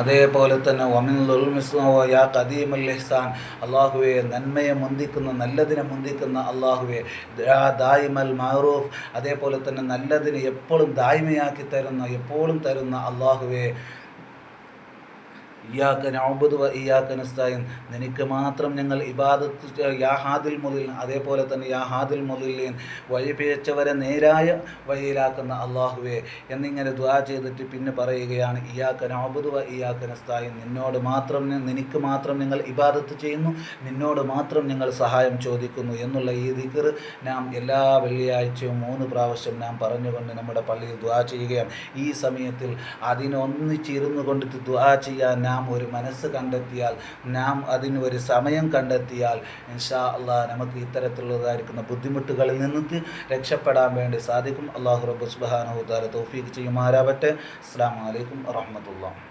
അതേപോലെ തന്നെ യാ ഖദീമുൽ ഇഹ്സാൻ, അള്ളാഹുവെ നന്മയെ മുന്തിക്കുന്ന നല്ലതിനെ മുന്തിക്കുന്ന അള്ളാഹുവെ, ദായിമൽ മഅറൂഫ്, അതേപോലെ തന്നെ നല്ലതിനെ എപ്പോഴും ദായിമയാക്കി തരുന്ന എപ്പോഴും തരുന്ന അള്ളാഹുവെ, ഇയ്യാക നഅ്ബുദു വ ഇയ്യാക നസ്തഈൻ, നിനക്ക് മാത്രം ഞങ്ങൾ ഇബാദത്ത്, യാ ഹാദിൽ മുദിൽ, അതേപോലെ തന്നെ യാ ഹാദിൽ മുദില്ലീൻ, വഴി പിഴച്ചവരെ നേരായ വഴിയിലാക്കുന്ന അള്ളാഹുവെ എന്നിങ്ങനെ ദുആ ചെയ്തിട്ട് പിന്നെ പറയുകയാണ് ഇയ്യാക നഅ്ബുദു വ ഇയ്യാക നസ്തഈൻ, നിനക്ക് മാത്രം ഞങ്ങൾ ഇബാദത്ത് ചെയ്യുന്നു, നിന്നോട് മാത്രം ഞങ്ങൾ സഹായം ചോദിക്കുന്നു എന്നുള്ള ഈ ദിക്ർ നാം എല്ലാ വെള്ളിയാഴ്ചയും 3 പ്രാവശ്യം നാം പറഞ്ഞുകൊണ്ട് നമ്മുടെ പള്ളിയിൽ ദുആ ചെയ്യുകയാണ്. ഈ സമയത്തിൽ അതിനൊന്നിച്ചിരുന്നു കൊണ്ടിട്ട് ദുആ ചെയ്യാൻ നാം ഒരു മനസ്സ് കണ്ടെത്തിയാൽ, നാം അതിന് ഒരു സമയം കണ്ടെത്തിയാൽ ഇൻഷാ അല്ലാഹ് നമുക്ക് ഇത്തരത്തിലുള്ളതായിരിക്കുന്ന ബുദ്ധിമുട്ടുകളിൽ നിന്നിട്ട് രക്ഷപ്പെടാൻ വേണ്ടി സാധിക്കും. അല്ലാഹു റബ്ബ് സുബ്ഹാനഹു വ തആല തൗഫീഖ് ചെയ്യുമാറാവട്ടെ. അസ്സലാമു അലൈക്കും വറഹ്മത്തുള്ളാഹി.